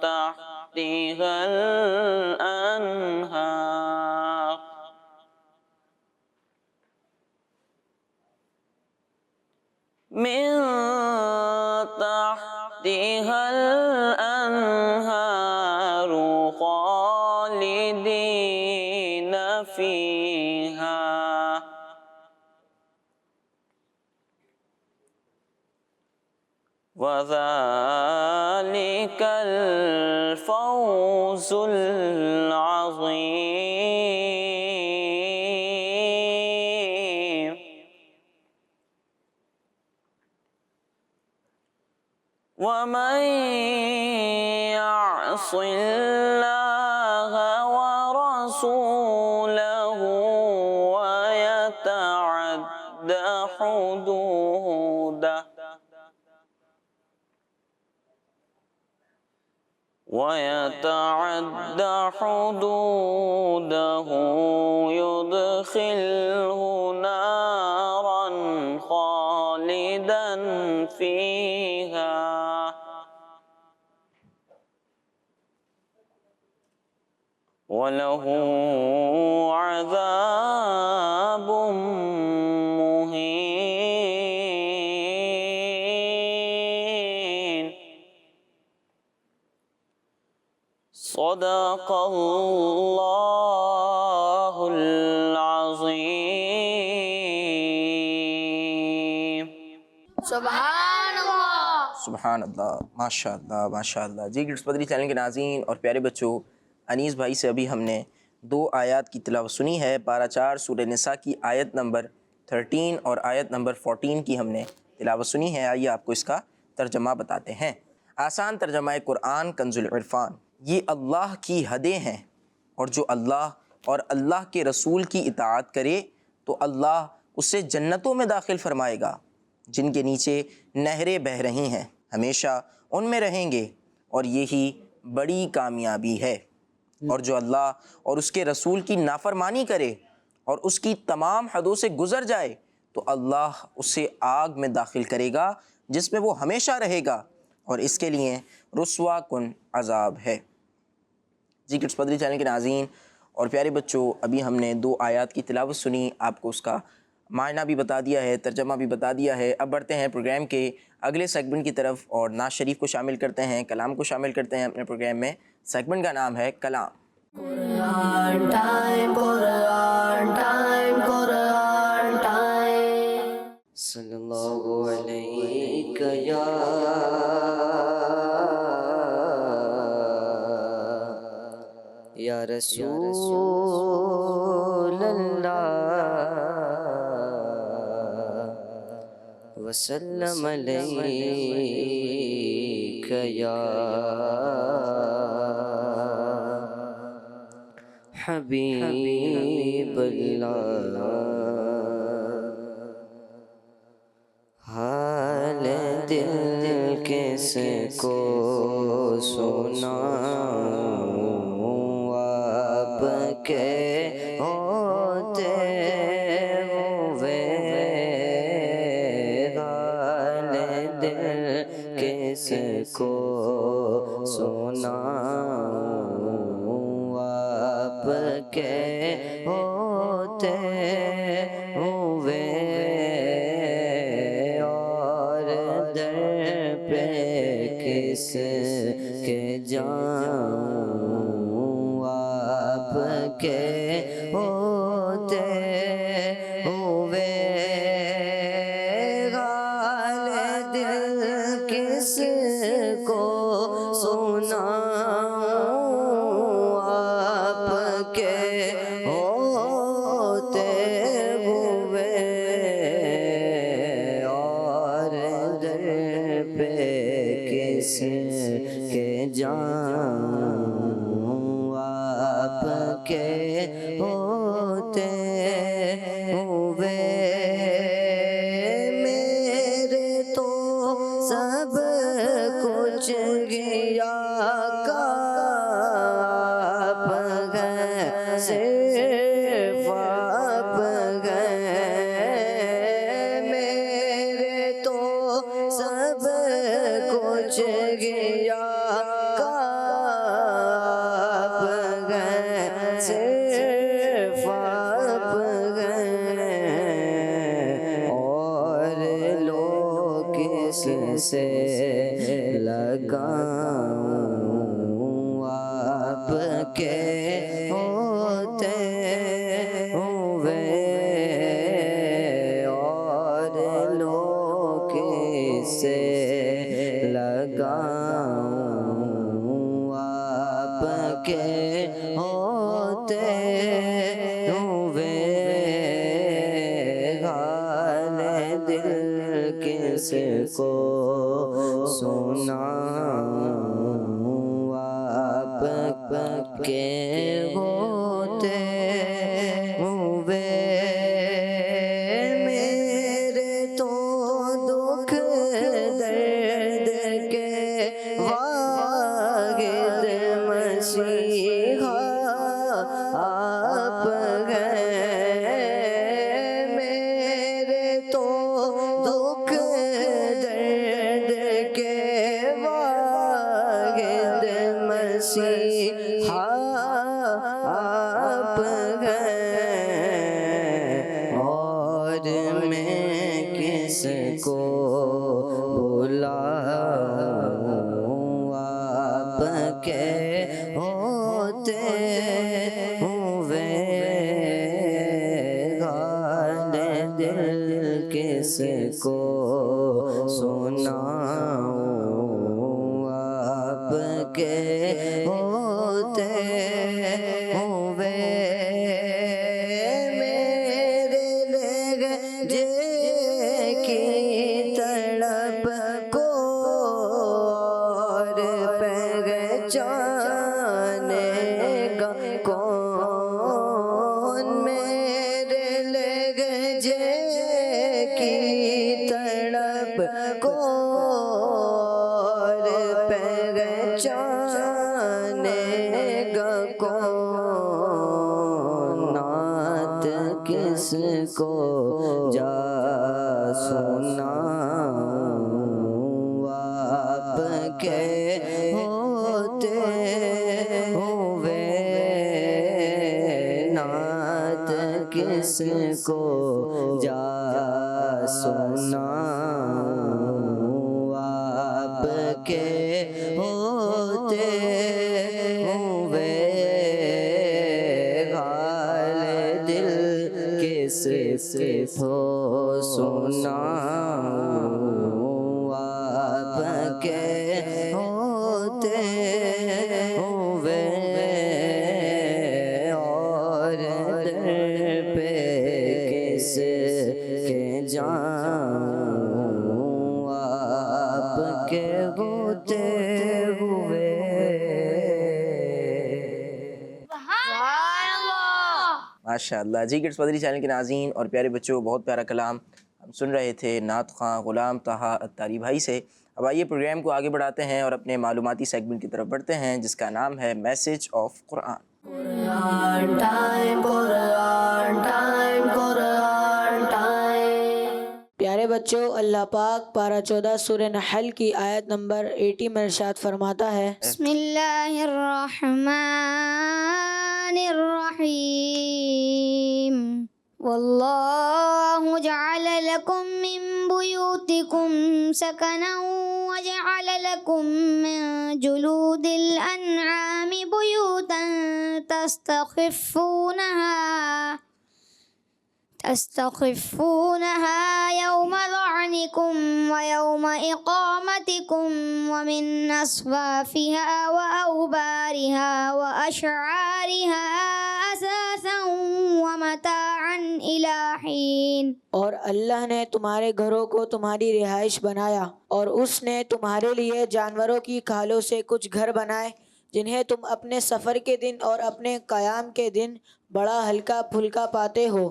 تحتها الأنهار من تحتها الأنهار خالدين فيها وذلك الفوز العظيم ومن يعص الله ورسوله ويتعد حدوده يدخله نارا خالدا فيها وله عذاب مهين صدق الله العظيم سبحان اللہ. سبحان اللہ، ماشاء اللہ ماشاء اللہ. جی کڈس پدری چینل کے ناظرین اور پیارے بچوں، انیس بھائی سے ابھی ہم نے 2 آیات کی تلاوت سنی ہے. پارہ 4 سورہ نساء کی آیت نمبر 13 اور آیت نمبر 14 کی ہم نے تلاوت سنی ہے. آئیے آپ کو اس کا ترجمہ بتاتے ہیں. آسان ترجمہ قرآن کنز العرفان. یہ اللہ کی حدیں ہیں، اور جو اللہ اور اللہ کے رسول کی اطاعت کرے تو اللہ اسے جنتوں میں داخل فرمائے گا جن کے نیچے نہریں بہہ رہی ہیں، ہمیشہ ان میں رہیں گے، اور یہی بڑی کامیابی ہے. اور جو اللہ اور اس کے رسول کی نافرمانی کرے اور اس کی تمام حدوں سے گزر جائے تو اللہ اسے آگ میں داخل کرے گا جس میں وہ ہمیشہ رہے گا، اور اس کے لیے رسوا کن عذاب ہے. جی کڈس پدری چینل کے ناظرین اور پیارے بچوں، ابھی ہم نے 2 آیات کی تلاوت سنی، آپ کو اس کا معنی بھی بتا دیا ہے، ترجمہ بھی بتا دیا ہے. اب بڑھتے ہیں پروگرام کے اگلے سیگمنٹ کی طرف اور نعت شریف کو شامل کرتے ہیں، کلام کو شامل کرتے ہیں اپنے پروگرام میں. سیگمنٹ کا نام ہے کلام. قرآن ٹائم، قرآن ٹائم، قرآن ٹائم. صلی اللہ علیہ یا رسول اللہ وسلم علیک یا حبیب اللہ. حال دل کس کو سناؤں آپ کے ہوتے ہوئے، حال دل کس کو سناؤں آپ کے ہوتے ہوئے، اور در پہ کس کے جاؤں آپ کے ہوتے ہوئے، حال دل کس کو سناؤں آپ کے ہوتے ہوئے، اور در پہ کس کے جاؤں آپ کے ہوتے ہوئے. میرے تو سب کچھ گیا آپ گئے، صرف آپ گئے. میرے تو سب لگاؤں آپ کے ہوتے ہوئے اور لوگ کسے لگاؤں آپ کے ہوتے ہوئے حال دل کس کو سناؤں آپ کے ہوتے ہوئے میرے تو دکھ درد کے واحد مسیحا آپ ہیں میرے تو دکھ درد کے واحد مسیحا آپ ہیں اور میں کس کو بلاؤں آپ کے ہوتے ہوئے حال دل کس کو سناؤں آپ کے ہوتے ہوئے میرے لہجے کی تڑپ کو اور پہچانے گا کون میرے لہجے کی تڑپ کو اور پہچانے گا کون نعت کس کو جا سناؤں آپ کے ہوتے ہوئے نعت کس کو جا سناؤں آپ کے ہوتے ہوئے حال دل کس کو سناؤں آپ کے ہوتے ہوئے اور در پہ کس کے جاؤں آپ کے ہوتے ہوئے ماشاء اللہ جی کڈس مدنی چینل کے ناظرین اور پیارے بچوں، بہت پیارا کلام ہم سن رہے تھے نعت خواں غلام طہا اتاری بھائی سے۔ اب آئیے پروگرام کو آگے بڑھاتے ہیں اور اپنے معلوماتی سیگمنٹ کی طرف بڑھتے ہیں جس کا نام ہے message of Quran. Quran time, Quran time, Quran time. پیارے بچوں، اللہ پاک پارہ 14 سورہ نحل کی آیت نمبر 80 میں ارشاد فرماتا ہے، بسم اللہ الرحمن الرحیم واللہ جعل لکم من بیوتکم سکنا وجعل لکم من جلود الانعام بیوتا تستخفونها يوم ظعنكم ويوم إقامتكم ومن أصفافها وأوبارها وأشعارها أثاثا ومتاعا إلى حين۔ اور اللہ نے تمہارے گھروں کو تمہاری رہائش بنایا اور اس نے تمہارے لیے جانوروں کی کھالوں سے کچھ گھر بنائے جنہیں تم اپنے سفر کے دن اور اپنے قیام کے دن بڑا ہلکا پھلکا پاتے ہو،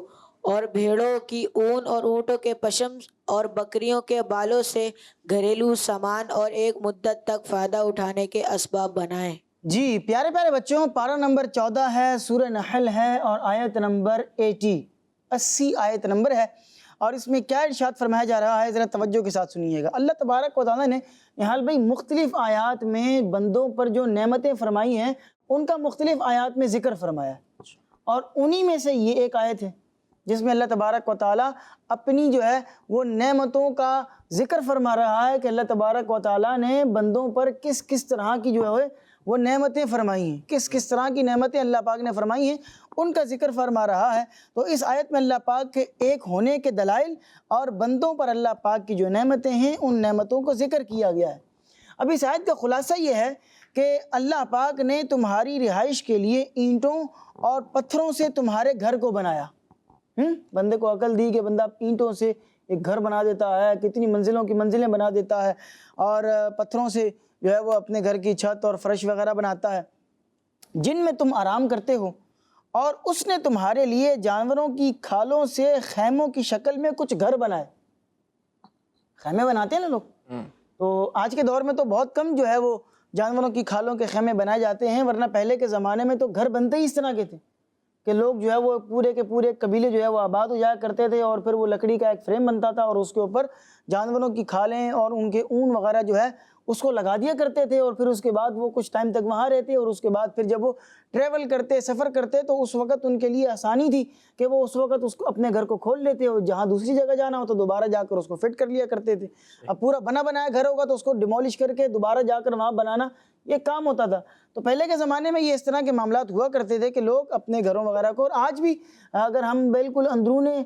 اور بھیڑوں کی اون اور اونٹوں کے پشم اور بکریوں کے بالوں سے گھریلو سامان اور ایک مدت تک فائدہ اٹھانے کے اسباب بنائیں۔ جی پیارے پیارے بچوں، پارہ نمبر 14 ہے، سورہ نحل ہے اور آیت نمبر 80 آیت نمبر ہے، اور اس میں کیا ارشاد فرمایا جا رہا ہے ذرا توجہ کے ساتھ سنیے گا۔ اللہ تبارک و تعالیٰ نے نحال بھائی مختلف آیات میں بندوں پر جو نعمتیں فرمائی ہیں ان کا مختلف آیات میں ذکر فرمایا ہے، اور انہی میں سے یہ ایک آیت ہے جس میں اللہ تبارک و تعالیٰ اپنی جو ہے وہ نعمتوں کا ذکر فرما رہا ہے کہ اللہ تبارک و تعالیٰ نے بندوں پر کس کس طرح کی جو ہے وہ نعمتیں فرمائی ہیں، کس کس طرح کی نعمتیں اللہ پاک نے فرمائی ہیں ان کا ذکر فرما رہا ہے۔ تو اس آیت میں اللہ پاک کے ایک ہونے کے دلائل اور بندوں پر اللہ پاک کی جو نعمتیں ہیں ان نعمتوں کو ذکر کیا گیا ہے۔ اب اس آیت کا خلاصہ یہ ہے کہ اللہ پاک نے تمہاری رہائش کے لیے اینٹوں اور پتھروں سے تمہارے گھر کو بنایا۔ بندے کو عقل دی کہ بندہ اینٹوں سے ایک گھر بنا دیتا ہے، کتنی منزلوں کی منزلیں بنا دیتا ہے، اور پتھروں سے جو ہے وہ اپنے گھر کی چھت اور فرش وغیرہ بناتا ہے جن میں تم آرام کرتے ہو، اور اس نے تمہارے لیے جانوروں کی کھالوں سے خیموں کی شکل میں کچھ گھر بنائے۔ خیمے بناتے ہیں نا لوگ، تو آج کے دور میں تو بہت کم جو ہے وہ جانوروں کی کھالوں کے خیمے بنائے جاتے ہیں، ورنہ پہلے کے زمانے میں تو گھر بنتے ہی اس طرح کے تھے کہ لوگ جو ہے وہ پورے کے پورے قبیلے جو ہے وہ آباد ہو جایا کرتے تھے، اور پھر وہ لکڑی کا ایک فریم بنتا تھا اور اس کے اوپر جانوروں کی کھالیں اور ان کے اون وغیرہ جو ہے اس کو لگا دیا کرتے تھے، اور پھر اس کے بعد وہ کچھ ٹائم تک وہاں رہتے، اور اس کے بعد پھر جب وہ ٹریول کرتے سفر کرتے تو اس وقت ان کے لیے آسانی تھی کہ وہ اس وقت اس کو اپنے گھر کو کھول لیتے، اور جہاں دوسری جگہ جانا ہو تو دوبارہ جا کر اس کو فٹ کر لیا کرتے تھے۔ اب پورا بنا بنایا گھر ہوگا تو اس کو ڈیمولش کر کے دوبارہ جا کر وہاں بنانا یہ کام ہوتا تھا۔ تو پہلے کے زمانے میں یہ اس طرح کے معاملات ہوا کرتے تھے کہ لوگ اپنے گھروں وغیرہ کو، اور آج بھی اگر ہم بالکل اندرونے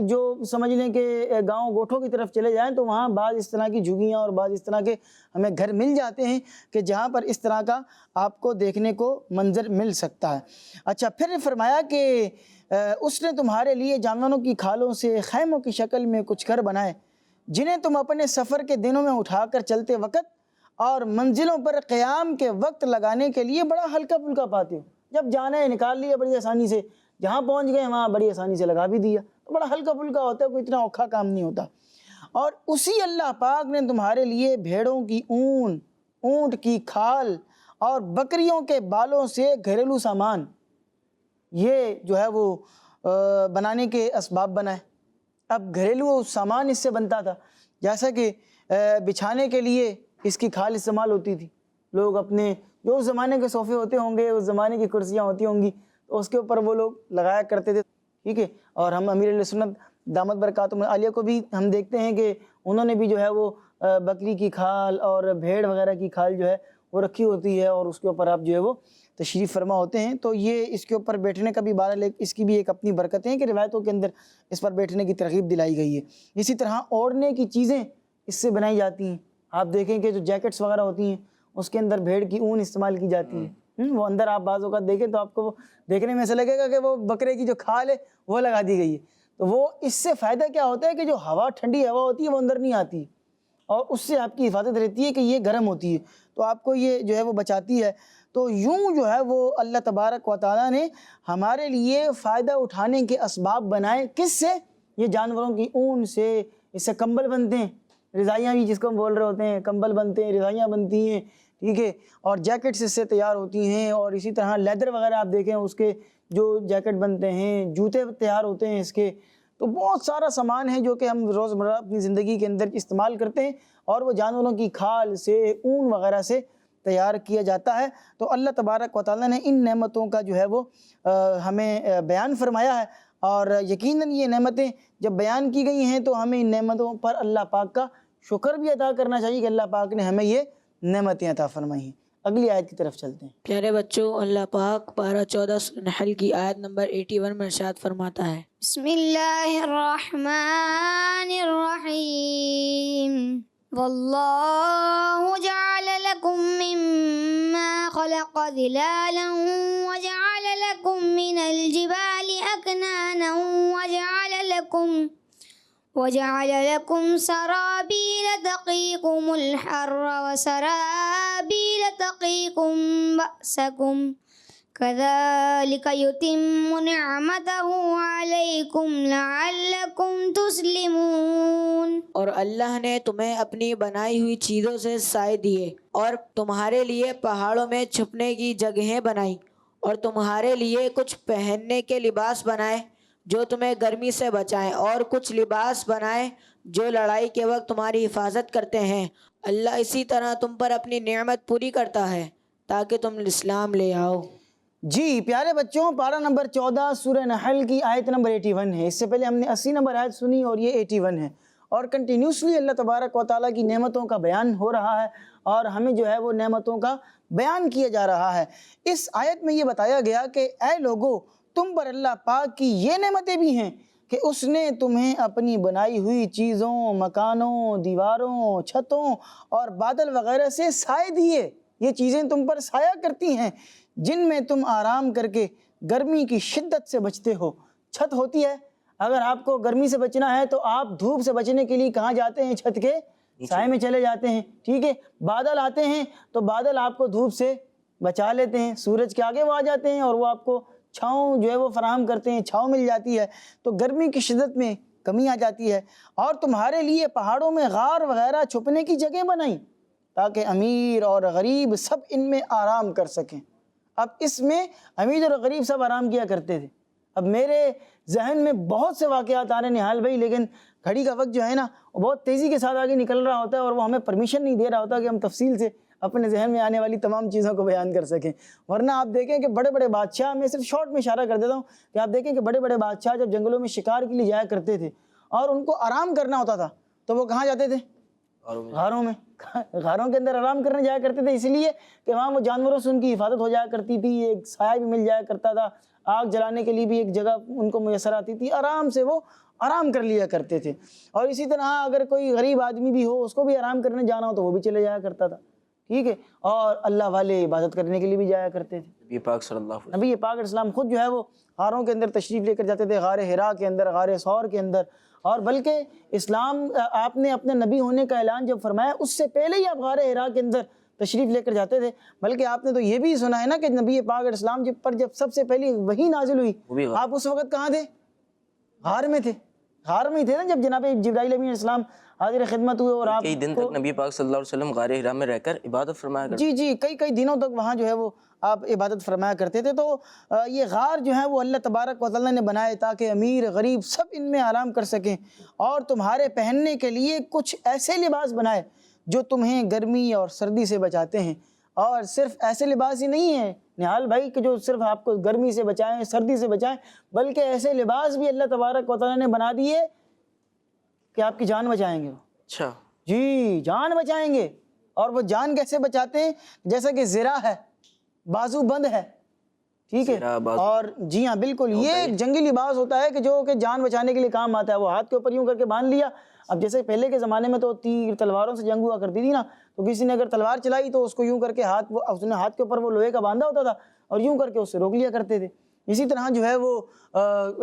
جو سمجھ لیں کہ گاؤں گوٹھوں کی طرف چلے جائیں تو وہاں بعض اس طرح کی جھگیاں اور بعض اس طرح کے ہمیں گھر مل جاتے ہیں کہ جہاں پر اس طرح کا آپ کو دیکھنے کو منظر مل سکتا ہے۔ اچھا، پھر فرمایا کہ اس نے تمہارے لیے جانوروں کی کھالوں سے خیموں کی شکل میں کچھ گھر بنائے جنہیں تم اپنے سفر کے دنوں میں اٹھا کر چلتے وقت اور منزلوں پر قیام کے وقت لگانے کے لیے بڑا ہلکا پھلکا پاتے ہو۔ جب جانا ہے نکال لیا بڑی آسانی سے، جہاں پہنچ گئے وہاں بڑی آسانی سے لگا بھی دیا، تو بڑا ہلکا پھلکا ہوتا ہے، کوئی اتنا اوکھا کام نہیں ہوتا۔ اور اسی اللہ پاک نے تمہارے لیے بھیڑوں کی اون، اونٹ کی کھال اور بکریوں کے بالوں سے گھریلو سامان یہ جو ہے وہ بنانے کے اسباب بنائے۔ اب گھریلو سامان اس سے بنتا تھا، جیسا کہ بچھانے کے لیے اس کی کھال استعمال ہوتی تھی۔ لوگ اپنے جو اس زمانے کے صوفے ہوتے ہوں گے، اس زمانے کی کرسیاں ہوتی ہوں گی، تو اس کے اوپر وہ لوگ لگایا کرتے تھے، ٹھیک ہے۔ اور ہم امیر علیہ سنت دامت برکاتہم عالیہ کو بھی ہم دیکھتے ہیں کہ انہوں نے بھی جو ہے وہ بکری کی کھال اور بھیڑ وغیرہ کی کھال جو ہے وہ رکھی ہوتی ہے، اور اس کے اوپر آپ جو ہے وہ تشریف فرما ہوتے ہیں۔ تو یہ اس کے اوپر بیٹھنے کا بھی بہرحال اس کی بھی ایک اپنی برکتیں ہیں کہ روایتوں کے اندر اس پر بیٹھنے کی ترغیب دلائی گئی ہے۔ اسی طرح اوڑھنے کی چیزیں اس سے بنائی جاتی ہیں۔ آپ دیکھیں کہ جو جیکٹس وغیرہ ہوتی ہیں اس کے اندر بھیڑ کی اون استعمال کی جاتی ہے، وہ اندر آپ بعض اوقات دیکھیں تو آپ کو وہ دیکھنے میں ایسا لگے گا کہ وہ بکرے کی جو کھال ہے وہ لگا دی گئی ہے۔ تو وہ اس سے فائدہ کیا ہوتا ہے کہ جو ہوا، ٹھنڈی ہوا ہوتی ہے وہ اندر نہیں آتی، اور اس سے آپ کی حفاظت رہتی ہے کہ یہ گرم ہوتی ہے، تو آپ کو یہ جو ہے وہ بچاتی ہے۔ تو یوں جو ہے وہ اللہ تبارک و تعالیٰ نے ہمارے لیے فائدہ اٹھانے کے اسباب بنائے، کس سے؟ یہ جانوروں کی اون سے۔ اس سے کمبل بنتے ہیں، رضائیاں بھی جس کو ہم بول رہے ہوتے ہیں، کمبل بنتے ہیں، رضائیاں بنتی ہیں، ٹھیک ہے، اور جیکٹس اس سے تیار ہوتی ہیں، اور اسی طرح لیدر وغیرہ آپ دیکھیں اس کے جو جیکٹ بنتے ہیں، جوتے تیار ہوتے ہیں اس کے۔ تو بہت سارا سامان ہے جو کہ ہم روزمرہ اپنی زندگی کے اندر استعمال کرتے ہیں، اور وہ جانوروں کی کھال سے، اون وغیرہ سے تیار کیا جاتا ہے۔ تو اللہ تبارک و تعالیٰ نے ان نعمتوں کا جو ہے وہ ہمیں بیان فرمایا ہے، اور یقیناً یہ نعمتیں جب بیان کی گئی ہیں تو ہمیں ان نعمتوں پر اللہ پاک کا شکر بھی ادا کرنا چاہیے کہ اللہ پاک نے ہمیں یہ نعمتیں عطا فرمائی ہیں۔ اگلی آیت کی طرف چلتے ہیں۔ پیارے بچوں، اللہ پاک پارہ 14 سورہ نحل کی آیت نمبر 81 میں ارشاد فرماتا ہے، بسم اللہ الرحمن الرحیم واللہ جعل لکم مما خلق ظلالا وجعل لکم من الجبال اکنانا وجعل لكم سرابيل تقيكم الحر وسرابيل تقيكم بأسكم كذلك يتم نعمته عليكم لعلكم تسلمون۔ اور اللہ نے تمہیں اپنی بنائی ہوئی چیزوں سے سائے دیے، اور تمہارے لیے پہاڑوں میں چھپنے کی جگہیں بنائیں، اور تمہارے لیے کچھ پہننے کے لباس بنائے جو تمہیں گرمی سے بچائیں، اور کچھ لباس بنائے جو لڑائی کے وقت تمہاری حفاظت کرتے ہیں۔ اللہ اسی طرح تم پر اپنی نعمت پوری کرتا ہے تاکہ تم اسلام لے آؤ۔ جی پیارے بچوں، پارہ نمبر 14 سورہ نحل کی آیت نمبر 81 ہے۔ اس سے پہلے ہم نے 80 نمبر آیت سنی اور یہ 81 ہے، اور کنٹینیوسلی اللہ تبارک و تعالیٰ کی نعمتوں کا بیان ہو رہا ہے اور ہمیں جو ہے وہ نعمتوں کا بیان کیا جا رہا ہے۔ اس آیت میں یہ بتایا گیا کہ اے لوگو، تم پر اللہ پاک کی یہ نعمتیں بھی ہیں کہ اس نے تمہیں اپنی بنائی ہوئی چیزوں، مکانوں، دیواروں، چھتوں اور بادل وغیرہ سے سائے دیے۔ یہ چیزیں تم پر سایہ کرتی ہیں جن میں تم آرام کر کے گرمی کی شدت سے بچتے ہو۔ چھت ہوتی ہے، اگر آپ کو گرمی سے بچنا ہے تو آپ دھوپ سے بچنے کے لیے کہاں جاتے ہیں؟ چھت کے سائے میں چلے جاتے ہیں، ٹھیک ہے۔ بادل آتے ہیں تو بادل آپ کو دھوپ سے بچا لیتے ہیں، سورج کے آگے وہ آ جاتے ہیں اور وہ آپ کو چھاؤں جو ہے وہ فراہم کرتے ہیں، چھاؤں مل جاتی ہے تو گرمی کی شدت میں کمی آ جاتی ہے۔ اور تمہارے لیے پہاڑوں میں غار وغیرہ چھپنے کی جگہ بنائیں تاکہ امیر اور غریب سب ان میں آرام کر سکیں۔ اب اس میں امیر اور غریب سب آرام کیا کرتے تھے۔ اب میرے ذہن میں بہت سے واقعات آ رہے ہیں نہال بھائی، لیکن گھڑی کا وقت جو ہے نا وہ بہت تیزی کے ساتھ آگے نکل رہا ہوتا ہے اور وہ ہمیں پرمیشن نہیں دے رہا ہوتا کہ ہم تفصیل سے اپنے ذہن میں آنے والی تمام چیزوں کو بیان کر سکیں۔ ورنہ آپ دیکھیں کہ بڑے بڑے بادشاہ، میں صرف شارٹ میں اشارہ کر دیتا ہوں کہ آپ دیکھیں کہ بڑے بڑے بادشاہ جب جنگلوں میں شکار کے لیے جایا کرتے تھے اور ان کو آرام کرنا ہوتا تھا تو وہ کہاں جاتے تھے؟ غاروں میں۔ غاروں کے اندر آرام کرنے جایا کرتے تھے اس لیے کہ وہاں وہ جانوروں سے ان کی حفاظت ہو جایا کرتی تھی، ایک سایہ بھی مل جایا کرتا تھا، آگ جلانے کے لیے بھی ایک جگہ ان کو میسر آتی تھی، آرام سے وہ آرام کر لیا کرتے تھے۔ اور اسی طرح اگر کوئی غریب آدمی بھی ہو، اس کو بھی آرام کرنے جانا ہو تو وہ بھی چلے جایا کرتا تھا، ٹھیک ہے۔ اور اللہ والے عبادت کرنے کے لیے بھی جایا کرتے تھے۔ نبی پاک صلی اللہ علیہ نبی پاک علیہ السلام خود جو ہے وہ غاروں کے اندر تشریف لے کر جاتے تھے، غار حرا کے اندر، غار ثور کے اندر۔ اور بلکہ اسلام آپ نے اپنے نبی ہونے کا اعلان جب فرمایا اس سے پہلے ہی آپ غار حرا کے اندر تشریف لے کر جاتے تھے۔ بلکہ آپ نے تو یہ بھی سنا ہے نا کہ نبی پاک علیہ السلام جب سب سے پہلی وحی نازل ہوئی، آپ اس وقت کہاں تھے؟ غار میں تھے، غار میں ہی تھے نا جب جناب جبرائیل علیہ السلام حاضر خدمت ہوئے اور آپ کئی دن تک نبی پاک صلی اللہ علیہ وسلم غار حرا میں رہ کر عبادت فرمایا کرتے۔ جی کئی دنوں تک وہاں جو ہے وہ آپ عبادت فرمایا کرتے تھے۔ تو یہ غار جو ہے وہ اللہ تبارک و تعالیٰ نے بنائے تاکہ امیر غریب سب ان میں آرام کر سکیں، اور تمہارے پہننے کے لیے کچھ ایسے لباس بنائے جو تمہیں گرمی اور سردی سے بچاتے ہیں۔ اور صرف ایسے لباس ہی نہیں ہیں نہال بھائی کہ جو صرف آپ کو گرمی سے بچائیں، سردی سے بچائیں، بلکہ ایسے لباس بھی اللہ تبارک و تعالیٰ نے بنا دیے کہ آپ کی جان بچائیں گے۔ اچھا جی جان بچائیں گے۔ اور وہ جان کیسے بچاتے ہیں؟ جیسا کہ زرہ ہے، بازو بند ہے، ٹھیک ہے، اور جی ہاں بالکل یہ ایک جنگی لباس ہوتا ہے کہ جو کہ جان بچانے کے لیے کام آتا ہے۔ وہ ہاتھ کے اوپر یوں کر کے باندھ لیا۔ اب جیسے پہلے کے زمانے میں تو تیر تلواروں سے جنگ ہوا کرتی تھی نا، تو کسی نے اگر تلوار چلائی تو اس کو یوں کر کے اس نے ہاتھ کے اوپر وہ لوہے کا باندھا ہوتا تھا اور یوں کر کے اس سے روک لیا کرتے تھے۔ اسی طرح جو ہے وہ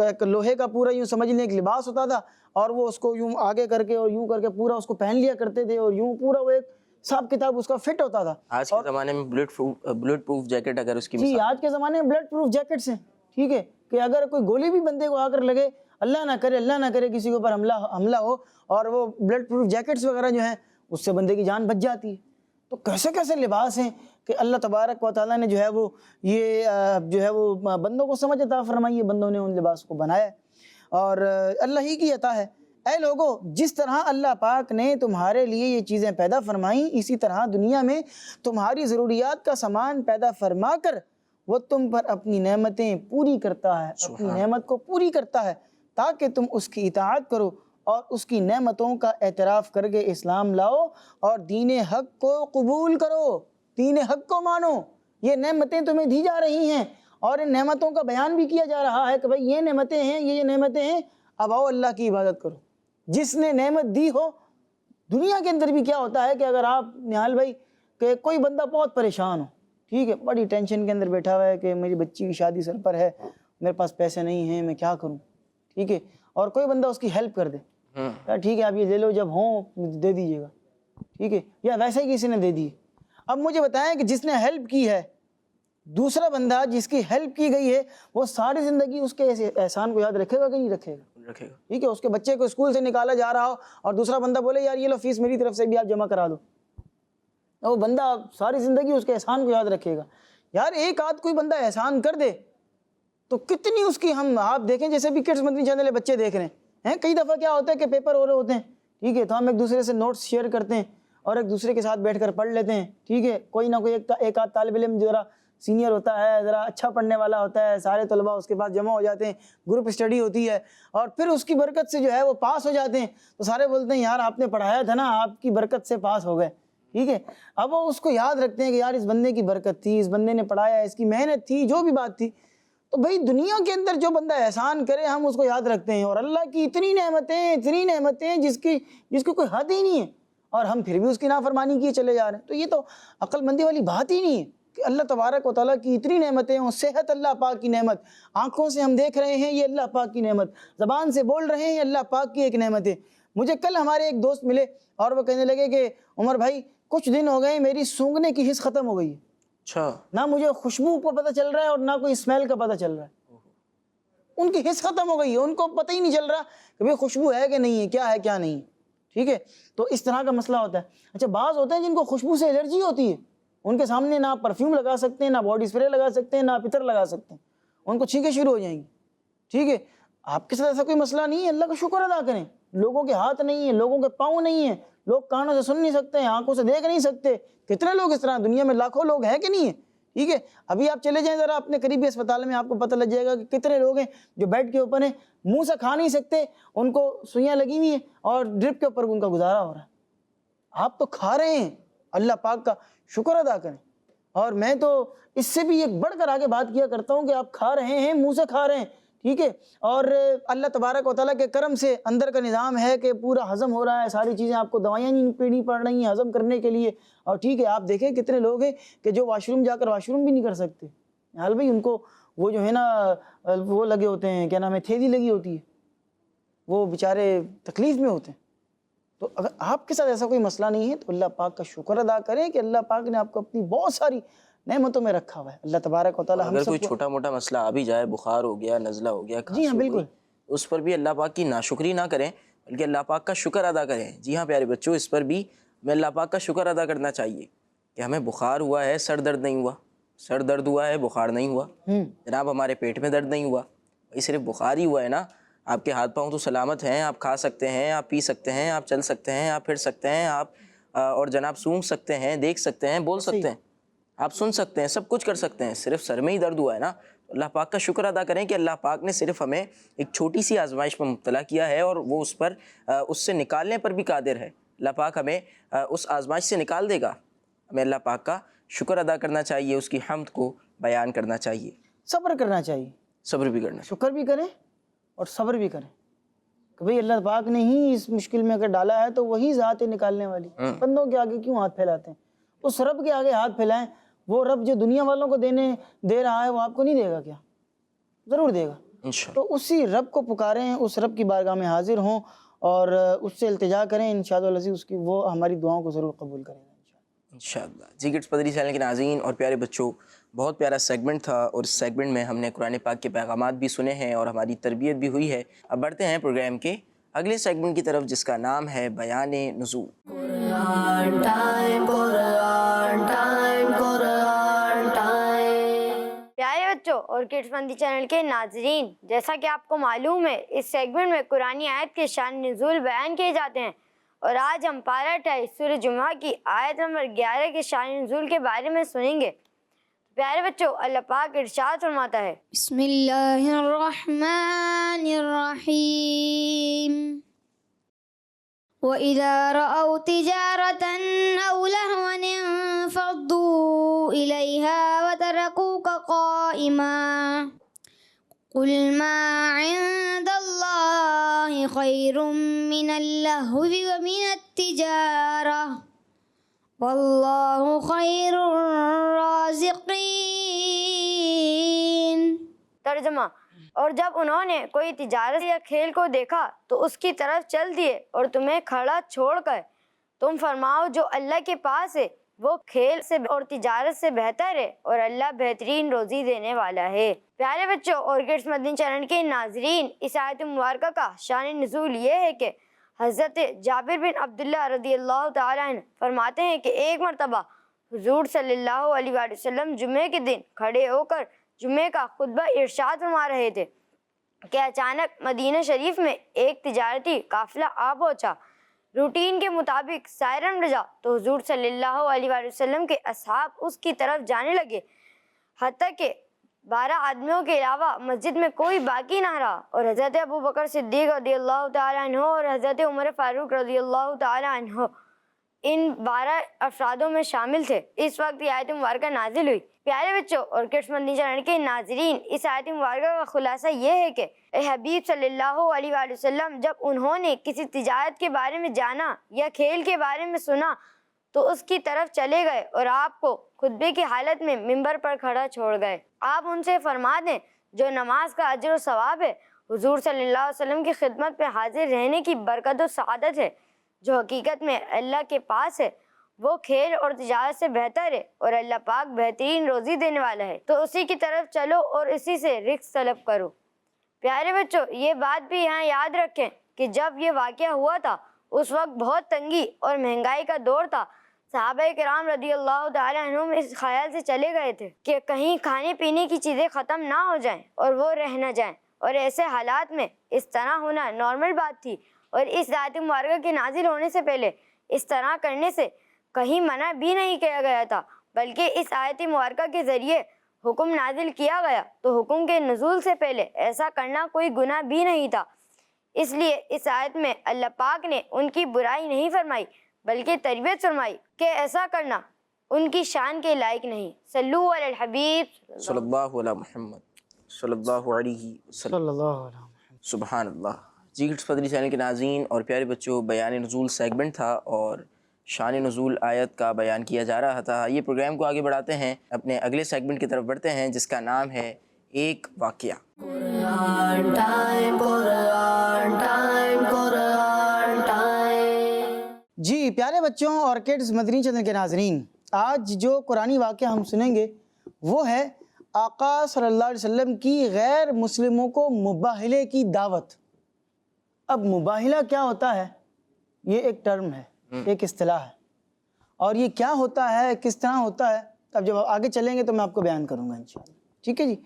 ایک لوہے کا پورا یوں سمجھ لیں ایک لباس ہوتا تھا، اور وہ اس کو یوں آگے کر کے اور یوں کر کے پورا اس کو پہن لیا کرتے تھے، اور یوں پورا وہ ایک حساب کتاب اس کا فٹ ہوتا تھا۔ آج کے زمانے میں بلٹ پروف جیکٹ اگر اس کی جی آج کے زمانے میں بلٹ پروف جیکٹس ہیں، ٹھیک ہے، کہ اگر کوئی گولی بھی بندے کو آ کر لگے، اللہ نہ کرے کسی کے اوپر حملہ ہو، اور وہ بلٹ پروف جیکٹس وغیرہ جو ہیں اس سے بندے کی جان بچ جاتی ہے۔ تو کیسے لباس ہیں کہ اللہ تبارک و تعالیٰ نے جو ہے وہ یہ جو ہے وہ بندوں کو سمجھ عطا فرمائی ہے، بندوں نے ان لباس کو بنایا ہے اور اللہ ہی کی عطا ہے۔ اے لوگو، جس طرح اللہ پاک نے تمہارے لیے یہ چیزیں پیدا فرمائیں، اسی طرح دنیا میں تمہاری ضروریات کا سامان پیدا فرما کر وہ تم پر اپنی نعمتیں پوری کرتا ہے، اپنی نعمت کو پوری کرتا ہے تاکہ تم اس کی اطاعت کرو اور اس کی نعمتوں کا اعتراف کر کے اسلام لاؤ اور دین حق کو قبول کرو، دین حق کو مانو۔ یہ نعمتیں تمہیں دی جا رہی ہیں اور ان نعمتوں کا بیان بھی کیا جا رہا ہے کہ بھائی یہ نعمتیں ہیں، یہ نعمتیں ہیں، اب آؤ اللہ کی عبادت کرو۔ جس نے نعمت دی ہو، دنیا کے اندر بھی کیا ہوتا ہے کہ اگر آپ نہال بھائی کہ کوئی بندہ بہت پریشان ہو، ٹھیک ہے، بڑی ٹینشن کے اندر بیٹھا ہوا ہے کہ میری بچی کی شادی سر پر ہے، میرے پاس پیسے نہیں ہیں، میں کیا کروں، ٹھیک ہے، اور کوئی بندہ اس کی ہیلپ کر دے، ٹھیک ہے آپ یہ لے لو، جب ہوں دے دیجیے گا، ٹھیک ہے، یا ویسے ہی کسی نے دے دی۔ اب مجھے بتائیں کہ جس نے ہیلپ کی ہے، دوسرا بندہ جس کی ہیلپ کی گئی ہے، وہ ساری زندگی اس کے احسان کو یاد رکھے گا کہ نہیں رکھے گا؟ ٹھیک ہے، اس کے بچے کو اسکول سے نکالا جا رہا ہو اور دوسرا بندہ بولے یار یہ لو فیس میری طرف سے بھی آپ جمع کرا دو، وہ بندہ ساری زندگی اس کے احسان کو یاد رکھے گا۔ یار ایک آدھ کوئی بندہ احسان کر دے تو کتنی اس کی، ہم آپ دیکھیں جیسے بھی کڈس مدنی چینل بچے دیکھ رہے ہیں، کئی دفعہ کیا ہوتا ہے کہ پیپر ہو رہے ہوتے ہیں، ٹھیک ہے، تو ہم ایک دوسرے سے نوٹس شیئر کرتے ہیں اور ایک دوسرے کے ساتھ بیٹھ کر پڑھ لیتے ہیں، ٹھیک ہے، کوئی نہ کوئی ایک آدھ طالب علم ذرا سینئر ہوتا ہے، ذرا اچھا پڑھنے والا ہوتا ہے، سارے طلباء اس کے پاس جمع ہو جاتے ہیں، گروپ اسٹڈی ہوتی ہے اور پھر اس کی برکت سے جو ہے وہ پاس ہو جاتے ہیں، تو سارے بولتے ہیں یار آپ نے پڑھایا تھا نا، آپ کی برکت سے پاس ہو گئے، ٹھیک ہے. اب وہ اس کو یاد رکھتے ہیں کہ یار اس بندے کی برکت تھی، اس بندے نے پڑھایا، اس کی محنت تھی، جو بھی بات تھی. تو بھائی دنیا کے اندر جو بندہ احسان کرے ہم اس کو یاد رکھتے ہیں، اور اللہ کی اتنی نعمتیں جس کی کوئی حد ہی نہیں ہے، اور ہم پھر بھی اس کی نافرمانی کیے چلے جا رہے ہیں. تو یہ تو عقل مندی والی بات ہی نہیں ہے کہ اللہ تبارک و تعالیٰ کی اتنی نعمتیں ہوں. صحت اللہ پاک کی نعمت، آنکھوں سے ہم دیکھ رہے ہیں یہ اللہ پاک کی نعمت، زبان سے بول رہے ہیں یہ اللہ پاک کی ایک نعمت ہے. مجھے کل ہمارے ایک دوست ملے اور وہ کہنے لگے کہ عمر بھائی کچھ دن ہو گئے میری سونگھنے کی حس ختم ہو گئی ہے. اچھا. نہ مجھے خوشبو کا پتہ چل رہا ہے اور نہ کوئی اسمیل کا پتہ چل رہا ہے. ان کی حس ختم ہو گئی ہے، ان کو پتہ ہی نہیں چل رہا کہ بھئی خوشبو ہے کہ نہیں ہے، کیا ہے کیا نہیں ہے. ٹھیک ہے، تو اس طرح کا مسئلہ ہوتا ہے. اچھا بعض ہوتے ہیں جن کو خوشبو سے الرجی ہوتی ہے، ان کے سامنے نہ پرفیوم لگا سکتے ہیں، نہ باڈی اسپرے لگا سکتے ہیں، نہ عطر لگا سکتے ہیں، ان کو چھینکیں شروع ہو جائیں گی. ٹھیک ہے، آپ کے ساتھ ایسا کوئی مسئلہ نہیں ہے، اللہ کا شکر ادا کریں. لوگوں کے ہاتھ نہیں ہیں، لوگوں کے پاؤں نہیں ہیں، لوگ کانوں سے سن نہیں سکتے ہیں، آنکھوں سے دیکھ نہیں سکتے. کتنے لوگ اس طرح دنیا میں لاکھوں لوگ ہیں کہ نہیں ہیں. ٹھیک ہے، ابھی آپ چلے جائیں ذرا اپنے قریبی اسپتال میں، آپ کو پتہ لگ جائے گا کہ کتنے لوگ ہیں جو بیڈ کے اوپر ہیں، منہ سے کھا نہیں سکتے، ان کو سوئیاں لگی ہوئی ہیں اور ڈرپ کے اوپر ان کا گزارا ہو رہا ہے. آپ تو کھا رہے ہیں، اللہ پاک کا شکر ادا کریں. اور میں تو اس سے بھی ایک بڑھ کر آگے بات کیا کرتا ہوں کہ آپ کھا رہے ہیں، منہ سے کھا رہے ہیں. ٹھیک ہے، اور اللہ تبارک و تعالیٰ کے کرم سے اندر کا نظام ہے کہ پورا ہضم ہو رہا ہے، ساری چیزیں آپ کو دوائیاں نہیں پینی پڑ رہی ہیں ہضم کرنے کے لیے. اور ٹھیک ہے، آپ دیکھیں کتنے لوگ ہیں کہ جو واش روم جا کر واش روم بھی نہیں کر سکتے. حال بھائی ان کو وہ جو ہے نا وہ لگے ہوتے ہیں، کیا نام ہے، تھیلی لگی ہوتی ہے، وہ بیچارے تکلیف میں ہوتے ہیں. تو اگر آپ کے ساتھ ایسا کوئی مسئلہ نہیں ہے تو اللہ پاک کا شکر ادا کریں کہ اللہ پاک نے آپ کو اپنی بہت ساری نعمتوں میں رکھا ہوا ہے. اللہ تبارک و تعالیٰ ہم اگر سب کوئی کو، چھوٹا موٹا مسئلہ آ بھی جائے، بخار ہو گیا، نزلہ ہو گیا، جی کھانسی ہاں ہو بالکل، گئی، اس پر بھی اللہ پاک کی ناشکری نہ کریں بلکہ اللہ پاک کا شکر ادا کریں. جی ہاں پیارے بچوں، اس پر بھی ہمیں اللہ پاک کا شکر ادا کرنا چاہیے کہ ہمیں بخار ہوا ہے، سر درد نہیں ہوا. سر درد ہوا ہے، بخار نہیں ہوا. جناب ہمارے پیٹ میں درد نہیں ہوا، یہ صرف بخار ہی ہوا ہے نا. آپ کے ہاتھ پاؤں تو سلامت ہیں، آپ کھا سکتے ہیں، آپ پی سکتے ہیں، آپ چل سکتے ہیں، آپ پھر سکتے ہیں، آپ اور جناب سونگھ سکتے ہیں، دیکھ سکتے ہیں، بول سکتے ہیں، آپ سن سکتے ہیں، سب کچھ کر سکتے ہیں. صرف سر میں ہی درد ہوا ہے نا. اللہ پاک کا شکر ادا کریں کہ اللہ پاک نے صرف ہمیں ایک چھوٹی سی آزمائش میں مبتلا کیا ہے اور وہ اس سے نکالنے پر بھی قادر ہے. اللہ پاک ہمیں اس آزمائش سے نکال دے گا. ہمیں اللہ پاک کا شکر ادا کرنا چاہیے، اس کی حمد کو بیان کرنا چاہیے، صبر کرنا چاہیے، صبر بھی کرنا چاہیے. شکر بھی کریں اور صبر بھی کریں کہ بھئی اللہ پاک نے ہی اس مشکل میں اگر ڈالا ہے تو وہی ذات ہے نکالنے والی. بندوں کے آگے کیوں ہاتھ پھیلاتے ہیں؟ اس رب کے آگے ہاتھ پھیلائیں. وہ رب جو دنیا والوں کو دے رہا ہے وہ آپ کو نہیں دے گا کیا؟ ضرور دے گا. انشاءاللہ. تو اسی رب کو پکاریں، اس رب کی بارگاہ میں حاضر ہوں اور اس سے التجا کریں. انشاءاللہ اس کی وہ ہماری دعاؤں کو ضرور قبول کریں گا انشاءاللہ. جی کڈس پدری چینل کے ناظرین اور پیارے بچوں، بہت پیارا سیگمنٹ تھا اور اس سیگمنٹ میں ہم نے قرآن پاک کے پیغامات بھی سنے ہیں اور ہماری تربیت بھی ہوئی ہے. اب بڑھتے ہیں پروگرام کے اگلے سیگمنٹ کی طرف جس کا نام ہے بیان نزول. قرآن ٹائم، قرآن ٹائم، قرآن ٹائم. پیارے بچوں اور کڈس مندی چینل کے ناظرین، جیسا کہ آپ کو معلوم ہے اس سیگمنٹ میں قرآنی آیت کے شان نزول بیان کیے جاتے ہیں اور آج ہم پارہ 28 سورہ جمعہ کی آیت نمبر 11 کے شان نزول کے بارے میں سنیں گے. پیارے بچوں، اللہ پاک ارشاد فرماتا ہے، بسم اللہ الرحمن الرحیم. وَإِذَا رَأَوْا تِجَارَةً أَوْ لَهْوًا انفَضُّوا إِلَيْهَا وَتَرَكُوكَ قَائِمًا قُلْ مَا عِندَ اللَّهِ خَيْرٌ مِّنَ اللَّهْوِ وَمِنَ التِّجَارَةِ وَاللَّهُ خَيْرُ الرَّازِقِينَ. ترجمہ، اور جب انہوں نے کوئی تجارت یا کھیل کو دیکھا تو اس کی طرف چل دیے اور تمہیں کھڑا چھوڑ کر تم فرماؤ جو اللہ کے پاس ہے وہ کھیل سے اور تجارت سے بہتر ہے اور اللہ بہترین روزی دینے والا ہے. پیارے بچوں اور کڈس مدنی چینل کے ناظرین، اس آیت مبارکہ کا شان نزول یہ ہے کہ حضرت جابر بن عبداللہ رضی اللہ تعالیٰ عنہ فرماتے ہیں کہ ایک مرتبہ حضور صلی اللہ علیہ وآلہ وسلم جمعے کے دن کھڑے ہو کر جمعے کا خطبہ ارشاد فرما رہے تھے کہ اچانک مدینہ شریف میں ایک تجارتی قافلہ آ پہنچا. روٹین کے مطابق سائرن بجا تو حضور صلی اللہ علیہ وآلہ وسلم کے اصحاب اس کی طرف جانے لگے. حتیٰ کہ 12 آدمیوں کے علاوہ مسجد میں کوئی باقی نہ رہا، اور حضرت ابو بکر صدیق رضی اللہ تعالیٰ عنہ اور حضرت عمر فاروق رضی اللہ تعالیٰ عنہ ان 12 افرادوں میں شامل تھے۔ اس وقت یہ آیت مبارکہ نازل ہوئی۔ پیارے بچوں اور کڈس مدنی چینل کے ناظرین، اس آیت مبارکہ کا خلاصہ یہ ہے کہ اے حبیب صلی اللہ علیہ وآلہ وسلم جب انہوں نے کسی تجارت کے بارے میں جانا یا کھیل کے بارے میں سنا تو اس کی طرف چلے گئے اور آپ کو خطبے کی حالت میں ممبر پر کھڑا چھوڑ گئے۔ آپ ان سے فرما دیں جو نماز کا اجر و ثواب ہے، حضور صلی اللہ علیہ وسلم کی خدمت میں حاضر رہنے کی برکت و سعادت ہے، جو حقیقت میں اللہ کے پاس ہے، وہ کھیل اور تجارت سے بہتر ہے اور اللہ پاک بہترین روزی دینے والا ہے، تو اسی کی طرف چلو اور اسی سے رزق طلب کرو۔ پیارے بچوں، یہ بات بھی یہاں یاد رکھیں کہ جب یہ واقعہ ہوا تھا اس وقت بہت تنگی اور مہنگائی کا دور تھا۔ صحابہ کرام رضی اللہ تعالیٰ عنہم اس خیال سے چلے گئے تھے کہ کہیں کھانے پینے کی چیزیں ختم نہ ہو جائیں اور وہ رہ نہ جائیں، اور ایسے حالات میں اس طرح ہونا نارمل بات تھی، اور اس آیت مبارکہ کے نازل ہونے سے پہلے اس طرح کرنے سے کہیں منع بھی نہیں کیا گیا تھا، بلکہ اس آیت مبارکہ کے ذریعے حکم نازل کیا گیا، تو حکم کے نزول سے پہلے ایسا کرنا کوئی گناہ بھی نہیں تھا۔ اس لیے اس آیت میں اللہ پاک نے ان کی برائی نہیں فرمائی بلکہ تربیت فرمائی کہ ایسا کرنا ان کی شان کے لائق نہیں۔ صلو علی الحبیب صلی اللہ علیہ محمد صلی اللہ علیہ وسلم۔ صلی اللہ علیہ وسلم۔ سبحان اللہ۔ جی کڈس مدنی چینل کے ناظرین اور پیارے بچوں، بیان نزول سیگمنٹ تھا اور شان نزول آیت کا بیان کیا جا رہا تھا۔ یہ پروگرام کو آگے بڑھاتے ہیں، اپنے اگلے سیگمنٹ کی طرف بڑھتے ہیں جس کا نام ہے ایک واقعہ۔ قرآن ٹائم، قرآن ٹائم، قرآن ٹائم۔ جی پیارے بچوں اور کڈس مدنی چینل کے ناظرین، آج جو قرآنی واقعہ ہم سنیں گے وہ ہے آقا صلی اللہ علیہ وسلم کی غیر مسلموں کو مباہلے کی دعوت۔ اب مباہلہ کیا ہوتا ہے؟ یہ ایک ٹرم ہے، ایک اصطلاح ہے، اور یہ کیا ہوتا ہے، کس طرح ہوتا ہے، اب جب آگے چلیں گے تو میں آپ کو بیان کروں گا انشاءاللہ۔ ٹھیک ہے جی۔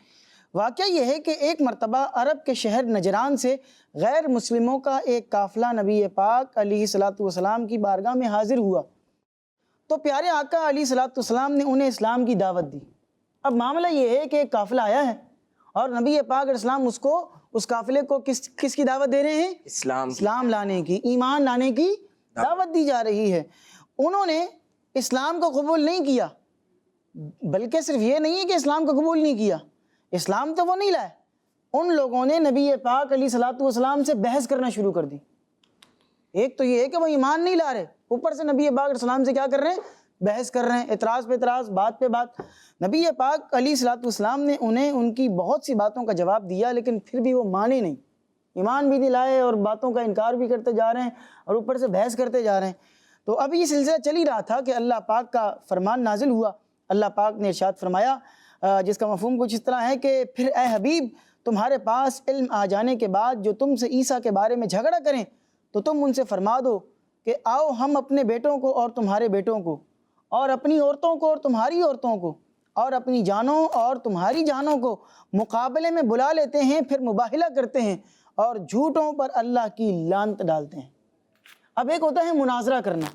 واقعہ یہ ہے کہ ایک مرتبہ عرب کے شہر نجران سے غیر مسلموں کا ایک قافلہ نبی پاک علیہ الصلوۃ والسلام کی بارگاہ میں حاضر ہوا، تو پیارے آقا علیہ الصلوۃ والسلام نے انہیں اسلام کی دعوت دی۔ اب معاملہ یہ ہے کہ ایک قافلہ آیا ہے اور نبی پاک علیہ السلام اس قافلے کو کس کی دعوت دے رہے ہیں؟ اسلام لانے کی، ایمان لانے کی دعوت دی جا رہی ہے۔ انہوں نے اسلام کو قبول نہیں کیا، بلکہ صرف یہ نہیں ہے کہ اسلام کو قبول نہیں کیا، اسلام تو وہ نہیں لائے، ان لوگوں نے نبی پاک علیہ الصلوۃ والسلام سے بحث کرنا شروع کر دی۔ ایک تو یہ ہے کہ وہ ایمان نہیں لا رہے، اوپر سے نبی پاک علیہ السلام سے کیا کر رہے ہیں؟ بحث کر رہے ہیں، اعتراض پہ اعتراض، بات پہ بات۔ نبی پاک علیہ الصلوۃ والسلام نے انہیں ان کی بہت سی باتوں کا جواب دیا، لیکن پھر بھی وہ مانے نہیں، ایمان بھی نہیں لائے اور باتوں کا انکار بھی کرتے جا رہے ہیں اور اوپر سے بحث کرتے جا رہے ہیں۔ تو اب یہ سلسلہ چل ہی رہا تھا کہ اللہ پاک کا فرمان نازل ہوا۔ اللہ پاک نے ارشاد فرمایا، جس کا مفہوم کچھ اس طرح ہے کہ پھر اے حبیب، تمہارے پاس علم آ جانے کے بعد جو تم سے عیسیٰ کے بارے میں جھگڑا کریں تو تم ان سے فرما دو کہ آؤ ہم اپنے بیٹوں کو اور تمہارے بیٹوں کو، اور اپنی عورتوں کو اور تمہاری عورتوں کو، اور اپنی جانوں اور تمہاری جانوں کو مقابلے میں بلا لیتے ہیں، پھر مباہلہ کرتے ہیں اور جھوٹوں پر اللہ کی لعنت ڈالتے ہیں۔ اب ایک ہوتا ہے مناظرہ کرنا،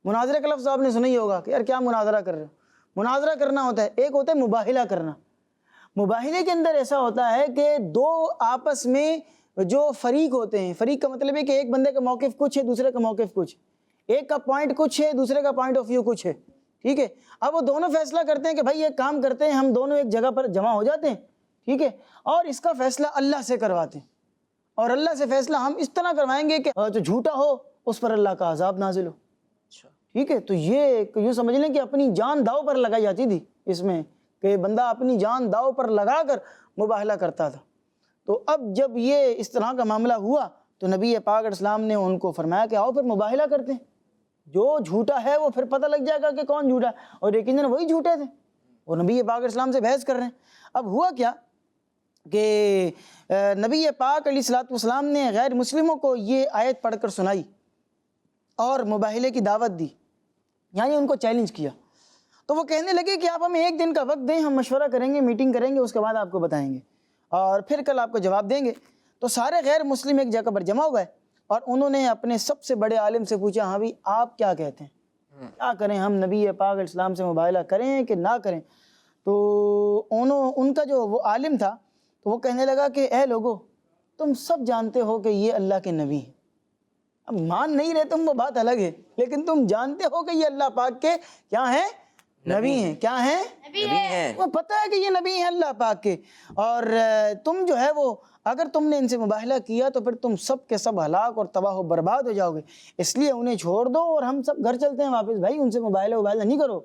مناظرہ کا لفظ آپ نے سنا ہی ہوگا کہ یار کیا مناظرہ کر رہے ہو، مناظرہ کرنا ہوتا ہے۔ ایک ہوتا ہے مباہلہ کرنا۔ مباہلے کے اندر ایسا ہوتا ہے کہ دو آپس میں جو فریق ہوتے ہیں، فریق کا مطلب ہے کہ ایک بندے کا موقف کچھ ہے، دوسرے کا موقف کچھ، ایک کا پوائنٹ کچھ ہے، دوسرے کا پوائنٹ آف ویو کچھ ہے، ٹھیک ہے۔ اب وہ دونوں فیصلہ کرتے ہیں کہ بھائی یہ کام کرتے ہیں، ہم دونوں ایک جگہ پر جمع ہو جاتے ہیں، ٹھیک ہے، اور اس کا فیصلہ اللہ سے کرواتے ہیں، اور اللہ سے فیصلہ ہم اس طرح کروائیں گے کہ جو جھوٹا ہو اس پر اللہ کا عذاب نازل ہو، ٹھیک ہے۔ تو یہ یوں سمجھ لیں کہ اپنی جان داؤ پر لگائی جاتی تھی اس میں، کہ بندہ اپنی جان داؤ پر لگا کر مباہلہ کرتا تھا۔ تو اب جب یہ اس طرح کا معاملہ ہوا تو نبی پاک علیہ السلام نے ان کو فرمایا کہ آؤ پھر مباہلہ کرتے ہیں، جو جھوٹا ہے وہ پھر پتہ لگ جائے گا کہ کون جھوٹا ہے، اور یقیناً وہی جھوٹے تھے، اور نبی پاک علیہ السلام سے بحث کر رہے ہیں۔ اب ہوا کیا کہ نبی پاک علیہ الصلوۃ والسلام نے غیر مسلموں کو یہ آیت پڑھ کر سنائی اور مباہلے کی دعوت دی، یعنی ان کو چیلنج کیا۔ تو وہ کہنے لگے کہ آپ ہمیں ایک دن کا وقت دیں، ہم مشورہ کریں گے، میٹنگ کریں گے، اس کے بعد آپ کو بتائیں گے اور پھر کل آپ کو جواب دیں گے۔ تو سارے غیر مسلم ایک جگہ پر جمع ہو گئے اور انہوں نے اپنے سب سے بڑے عالم سے پوچھا، ہاں بھی آپ کیا کہتے ہیں، کیا کریں، ہم نبی پاک علیہ السلام سے مباہلہ کریں کہ نہ کریں؟ تو ان کا جو وہ عالم تھا تو وہ کہنے لگا کہ اے لوگو تم سب جانتے ہو کہ یہ اللہ کے نبی ہیں، اب مان نہیں رہے تم وہ بات الگ ہے، لیکن تم جانتے ہو کہ یہ اللہ پاک کے کیا ہیں؟ نبی ہیں۔ کیا ہیں؟ نبی ہیں۔ وہ پتہ ہے کہ یہ نبی ہیں اللہ پاک کے، اور تم جو ہے وہ اگر تم نے ان سے مباہلہ کیا تو پھر تم سب کے سب ہلاک اور تباہ و برباد ہو جاؤ گے، اس لیے انہیں چھوڑ دو اور ہم سب گھر چلتے ہیں واپس، بھائی ان سے مباہلہ نہیں کرو۔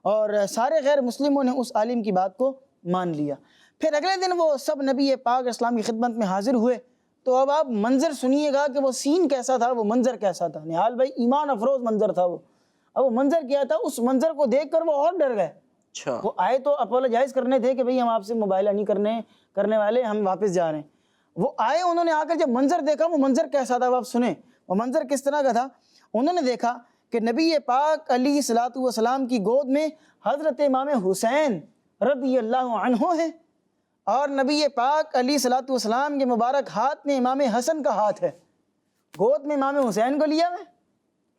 اور سارے غیر مسلموں نے اس عالم کی بات کو مان لیا۔ پھر اگلے دن وہ سب نبی پاک اسلام کی خدمت میں حاضر ہوئے، تو اب آپ منظر سنیے گا کہ وہ سین کیسا تھا، وہ منظر کیسا تھا۔ نہال بھائی ایمان افروز منظر تھا وہ۔ اب وہ منظر کیا تھا، اس منظر کو دیکھ کر وہ اور ڈر گئے۔ اچھا، وہ آئے تو اپولوجائز کرنے تھے کہ بھئی ہم آپ سے مباہلہ نہیں کرنے والے، ہم واپس جا رہے ہیں۔ وہ آئے، انہوں نے آ کر جب منظر دیکھا، وہ منظر کیسا تھا وہ آپ سنیں۔ وہ منظر کس طرح کا تھا؟ انہوں نے دیکھا کہ نبی پاک علیہ الصلوۃ والسلام کی گود میں حضرت امام حسین رضی اللہ عنہ ہیں، اور نبی پاک علیہ الصلوۃ والسلام کے مبارک ہاتھ میں امام حسن کا ہاتھ ہے۔ گود میں امام حسین کو لیا ہے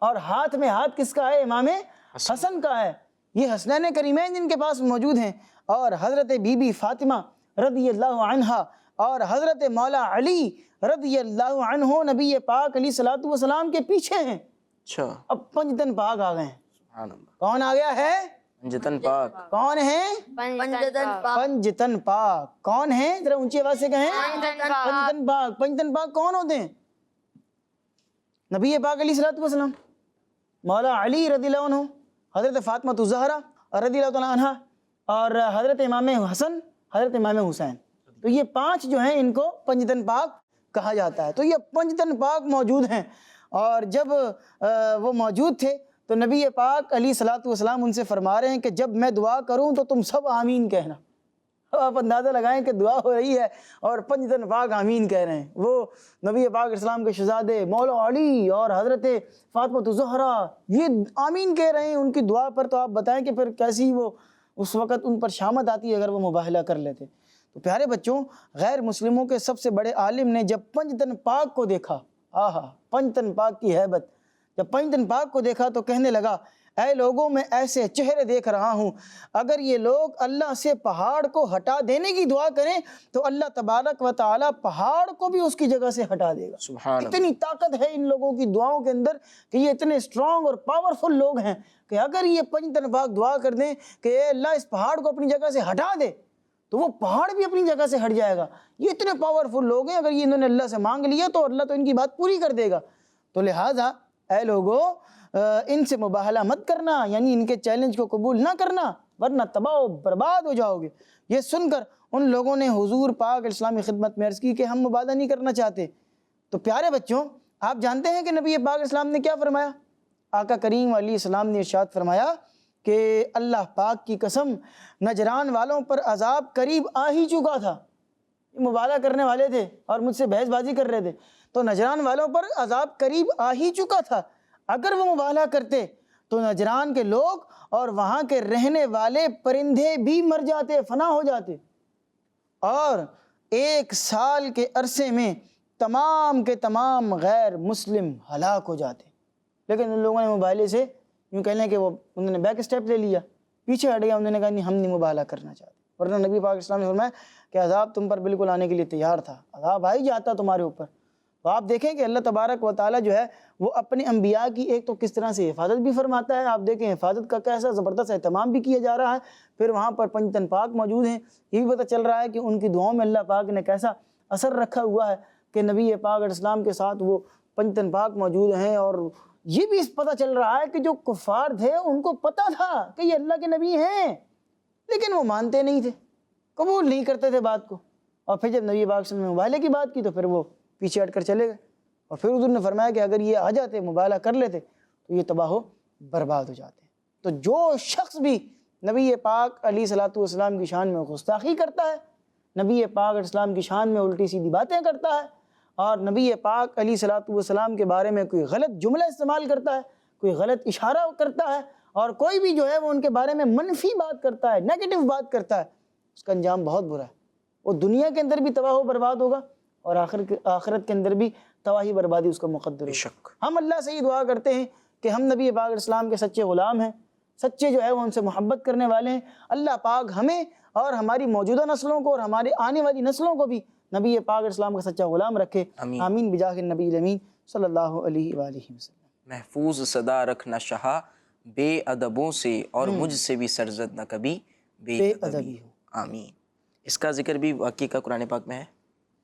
اور ہاتھ میں ہاتھ کس کا ہے؟ امام حسن کا ہے۔ یہ حسنین کریمین جن کے پاس موجود ہیں، اور حضرت بی بی فاطمہ رضی اللہ عنہا اور حضرت مولا علی رضی اللہ عنہ نبی پاک علیہ الصلوۃ والسلام کے پیچھے ہیں۔ اچھا، اب پنجتن پاک آ گئے ہیں۔ سبحان اللہ، کون آ گیا ہے؟ پنجتن پاک۔ کون ہیں؟ پنجتن پاک۔ کون ہیں؟ ذرا اونچی آواز سے کہیں۔ پنجتن پاک۔ پنجتن پاک کون ہوتے ہیں؟ نبی پاک علیہ الصلوۃ والسلام، مولا علی رضی اللہ عنہ، حضرت فاطمہ الزہرا رضی اللہ تعالیٰ عنہ، اور حضرت امام حسن، حضرت امام حسین۔ تو یہ پانچ جو ہیں ان کو پنجتن پاک کہا جاتا ہے۔ تو یہ پنجتن پاک موجود ہیں، اور جب وہ موجود تھے تو نبی پاک علیہ الصلوۃ والسلام ان سے فرما رہے ہیں کہ جب میں دعا کروں تو تم سب آمین کہنا۔ اب آپ اندازہ لگائیں کہ دعا ہو رہی ہے اور پنجتن پاک آمین کہہ رہے ہیں۔ وہ نبی پاک اسلام کے شہزادے مولا علی اور حضرت فاطمہ الزہرا یہ آمین کہہ رہے ہیں ان کی دعا پر، تو آپ بتائیں کہ پھر کیسی وہ اس وقت ان پر شامت آتی ہے اگر وہ مباہلہ کر لیتے۔ تو پیارے بچوں، غیر مسلموں کے سب سے بڑے عالم نے جب پنجتن پاک کو دیکھا، آہا پنجتن پاک کی ہیبت، جب پنجتن پاک کو دیکھا تو کہنے لگا اے لوگوں میں ایسے چہرے دیکھ رہا ہوں، اگر یہ لوگ اللہ سے پہاڑ کو ہٹا دینے کی دعا کریں تو اللہ تبارک و تعالی پہاڑ کو بھی اس کی جگہ سے ہٹا دے گا۔ سبحان اللہ، اتنی طاقت ہے ان لوگوں کی دعاؤں کے اندر کہ یہ اتنے اسٹرانگ اور پاورفل لوگ ہیں کہ اگر یہ پنجتن پاک دعا کر دیں کہ اے اللہ اس پہاڑ کو اپنی جگہ سے ہٹا دے تو وہ پہاڑ بھی اپنی جگہ سے ہٹ جائے گا۔ یہ اتنے پاورفل لوگ ہیں، اگر یہ انہوں نے اللہ سے مانگ لیا تو اللہ تو ان کی بات پوری کر دے گا۔ تو لہٰذا اے لوگو ان سے مباہلہ مت کرنا، یعنی ان کے چیلنج کو قبول نہ کرنا، ورنہ تباہ و برباد ہو جاؤ گے۔ یہ سن کر ان لوگوں نے حضور پاک اسلامی خدمت میں عرض کی کہ ہم مباہلہ نہیں کرنا چاہتے۔ تو پیارے بچوں، آپ جانتے ہیں کہ نبی پاک اسلام نے کیا فرمایا؟ آقا کریم علیہ السلام نے ارشاد فرمایا کہ اللہ پاک کی قسم نجران والوں پر عذاب قریب آ ہی چکا تھا۔ یہ مباہلہ کرنے والے تھے اور مجھ سے بحث بازی کر رہے تھے، تو نجران والوں پر عذاب قریب آ ہی چکا تھا۔ اگر وہ مباہلہ کرتے تو نجران کے لوگ اور وہاں کے رہنے والے پرندے بھی مر جاتے، فنا ہو جاتے، اور 1 سال کے عرصے میں تمام کے تمام غیر مسلم ہلاک ہو جاتے۔ لیکن ان لوگوں نے مباہلے سے یوں کہہ لیں کہ وہ انہوں نے بیک اسٹیپ لے لیا، پیچھے ہٹ گیا، انہوں نے کہا نہیں ہم نہیں مباہلہ کرنا چاہتے، ورنہ نبی پاک اسلام نے فرمایا کہ عذاب تم پر بالکل آنے کے لیے تیار تھا، عذاب آ ہی جاتا تمہارے اوپر۔ تو آپ دیکھیں کہ اللہ تبارک و تعالیٰ جو ہے وہ اپنے انبیاء کی ایک تو کس طرح سے حفاظت بھی فرماتا ہے، آپ دیکھیں حفاظت کا کیسا زبردست اہتمام بھی کیا جا رہا ہے، پھر وہاں پر پنجتن پاک موجود ہیں، یہ بھی پتہ چل رہا ہے کہ ان کی دعاؤں میں اللہ پاک نے کیسا اثر رکھا ہوا ہے کہ نبی پاک علیہ السلام کے ساتھ وہ پنجتن پاک موجود ہیں۔ اور یہ بھی پتہ چل رہا ہے کہ جو کفار تھے ان کو پتہ تھا کہ یہ اللہ کے نبی ہیں، لیکن وہ مانتے نہیں تھے، قبول نہیں کرتے تھے بات کو، اور پھر جب نبی پاک صلی اللہ علیہ وسلم نے مباہلے کی بات کی تو پھر وہ پیچھے ہٹ کر چلے گئے، اور پھر حضور نے فرمایا کہ اگر یہ آ جاتے مباہلہ کر لیتے تو یہ تباہ و برباد ہو جاتے۔ تو جو شخص بھی نبی پاک علیہ الصلوۃ والسلام کی شان میں گستاخی کرتا ہے، نبی پاک علیہ السلام کی شان میں الٹی سیدھی باتیں کرتا ہے، اور نبی پاک علیہ الصلوۃ والسلام کے بارے میں کوئی غلط جملہ استعمال کرتا ہے، کوئی غلط اشارہ کرتا ہے، اور کوئی بھی جو ہے وہ ان کے بارے میں منفی بات کرتا ہے، نیگیٹو بات کرتا ہے، اس کا انجام بہت برا ہے۔ وہ دنیا کے اندر بھی تباہ و برباد ہوگا اور آخرت کے اندر بھی تباہی بربادی اس کا مقدر ہے۔ ہم اللہ سے یہ دعا کرتے ہیں کہ ہم نبی پاک علیہ السلام کے سچے غلام ہیں، سچے جو ہے وہ ان سے محبت کرنے والے ہیں۔ اللہ پاک ہمیں اور ہماری موجودہ نسلوں کو اور ہمارے آنے والی نسلوں کو بھی نبی پاک علیہ السلام کا سچا غلام رکھے، آمین بجاہ النبی الامین صلی اللہ علیہ وآلہ وسلم۔ محفوظ صدا رکھنا شہا بے ادبوں سے، اور مجھ سے بھی سرزد نہ کبھی بے ادبی ہو، آمین۔ اس کا ذکر بھی واقعے کا قرآن پاک میں ہے؟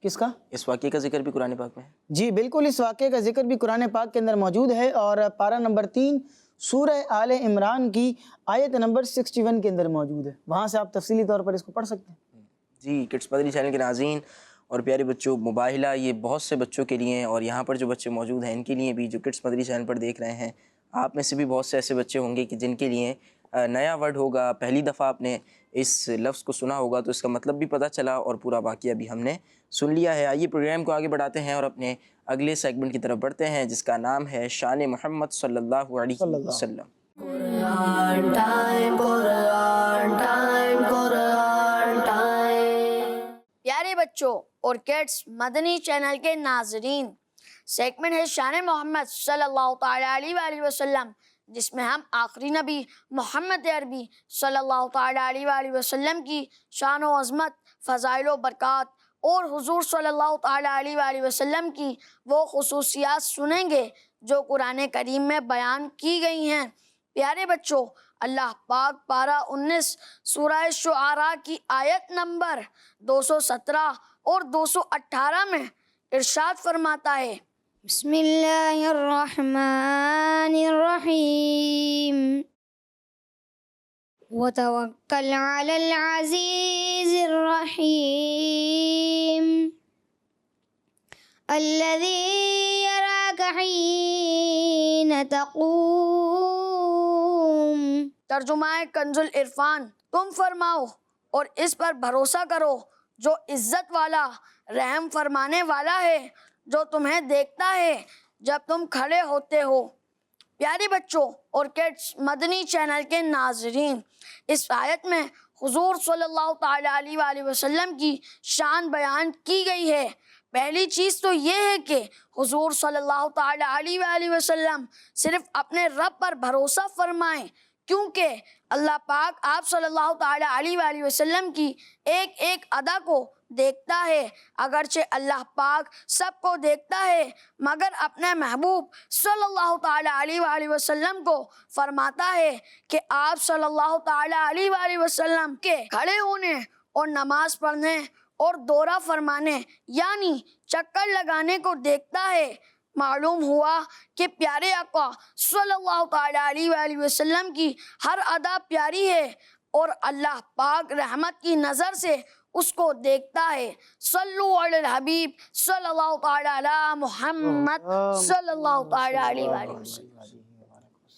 کس کا؟ اس واقعے کا ذکر بھی قرآن پاک میں ہے؟ جی بالکل، اس واقعے کا ذکر بھی قرآن پاک کے اندر موجود ہے، اور پارہ نمبر 3 سورہ آل عمران کی آیت نمبر 61 کے اندر موجود ہے، وہاں سے آپ تفصیلی طور پر اس کو پڑھ سکتے ہیں۔ جی کڈس مدنی چینل کے ناظرین اور پیارے بچوں، مباہلہ یہ بہت سے بچوں کے لیے ہیں، اور یہاں پر جو بچے موجود ہیں ان کے لیے بھی، جو کڈس مدنی چینل پر دیکھ رہے ہیں، آپ میں سے بھی بہت سے ایسے بچے ہوں گے کہ جن کے لیے نیا ورڈ ہوگا، پہلی دفعہ آپ نے اس لفظ کو سنا ہوگا، تو اس کا مطلب بھی پتہ چلا اور پورا واقعہ بھی ہم نے سن لیا ہے۔ آئیے پروگرام کو آگے بڑھاتے ہیں اور اپنے اگلے سیگمنٹ کی طرف بڑھتے ہیں، جس کا نام ہے شان محمد صلی اللہ علیہ وسلم۔ قرآن ٹائم، قرآن ٹائم، قرآن ٹائم۔ پیارے بچوں اور کڈس مدنی چینل کے ناظرین، سیگمنٹ ہے شان محمد صلی اللہ تعالیٰ علیہ وآلہ وسلم، جس میں ہم آخری نبی محمد عربی صلی اللہ تعالیٰ علیہ وآلہ وسلم کی شان و عظمت، فضائل و برکات اور حضور صلی اللہ تعالیٰ علیہ وآلہ وسلم کی وہ خصوصیات سنیں گے جو قرآن کریم میں بیان کی گئی ہیں۔ پیارے بچوں، اللہ پاک پارہ 19 سورہ شعراء کی آیت نمبر 217 اور 218 میں ارشاد فرماتا ہے، بسم اللہ الرحمن الرحیم وتوکل علی العزیز الرحیم الذی یراک حین تقوم۔ ترجمہ کنز العرفان، تم فرماؤ اور اس پر بھروسہ کرو جو عزت والا، رحم فرمانے والا ہے، جو تمہیں دیکھتا ہے جب تم کھڑے ہوتے ہو۔ پیارے بچوں اور کڈس مدنی چینل کے ناظرین، اس آیت میں حضور صلی اللہ تعالیٰ علیہ وآلہ وسلم کی شان بیان کی گئی ہے۔ پہلی چیز تو یہ ہے کہ حضور صلی اللہ تعالیٰ علیہ وآلہ وسلم صرف اپنے رب پر بھروسہ فرمائیں، کیونکہ اللہ پاک آپ صلی اللہ تعالیٰ علیہ وآلہ وسلم کی ایک ایک ادا کو دیکھتا ہے۔ اگرچہ اللہ پاک سب کو دیکھتا ہے، مگر اپنے محبوب صلی اللہ تعالیٰ علیہ وآلہ وسلم کو فرماتا ہے کہ آپ صلی اللہ تعالیٰ علیہ وآلہ وسلم کے کھڑے ہونے اور نماز پڑھنے اور دورہ فرمانے یعنی چکر لگانے کو دیکھتا ہے۔ معلوم ہوا کہ پیارے آقا صلی اللہ تعالیٰ علیہ وآلہ وسلم کی ہر ادا پیاری ہے، اور اللہ پاک رحمت کی نظر سے اس کو دیکھتا ہے۔ صلو علی الحبیب صلی اللہ تعالیٰ علی محمد صلی اللہ تعالیٰ علیہ وآلہ وسلم۔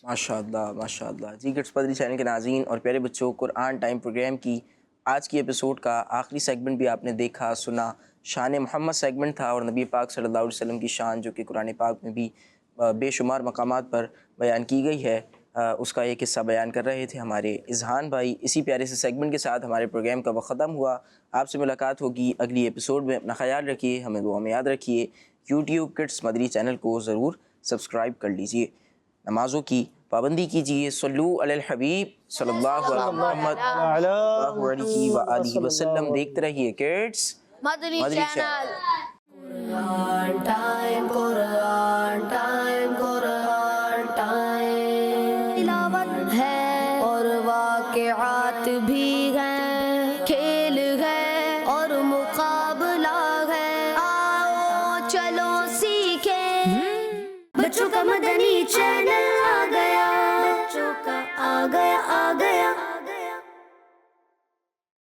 ماشاء اللہ ماشاء اللہ۔ جی کڈس مدنی چینل کے ناظرین اور پیارے بچوں، قرآن ٹائم پروگرام کی آج کی ایپیسوڈ کا آخری سیگمنٹ بھی آپ نے دیکھا، سنا، شان محمد سیگمنٹ تھا، اور نبی پاک صلی اللہ علیہ وسلم کی شان جو کہ قرآن پاک میں بھی بے شمار مقامات پر بیان کی گئی ہے، اس کا ایک حصہ بیان کر رہے تھے ہمارے اذہان بھائی۔ اسی پیارے سے سیگمنٹ کے ساتھ ہمارے پروگرام کا وقت ختم ہوا۔ آپ سے ملاقات ہوگی اگلی ایپیسوڈ میں۔ اپنا خیال رکھیے، ہمیں دعا میں یاد رکھیے۔ یوٹیوب کڈس مدنی چینل کو ضرور سبسکرائب کر لیجیے، نمازوں کی پابندی کیجیے۔ صلو علی الحبیب صلی اللہ علیہ محمد علیہ وآلہ وسلم۔ دیکھتے رہیے کڈس مدنی چینل۔ قرآن ٹائم، قرآن ٹائم، قرآن ٹائم۔ تلاوت ہے اور واقعات بھی ہیں،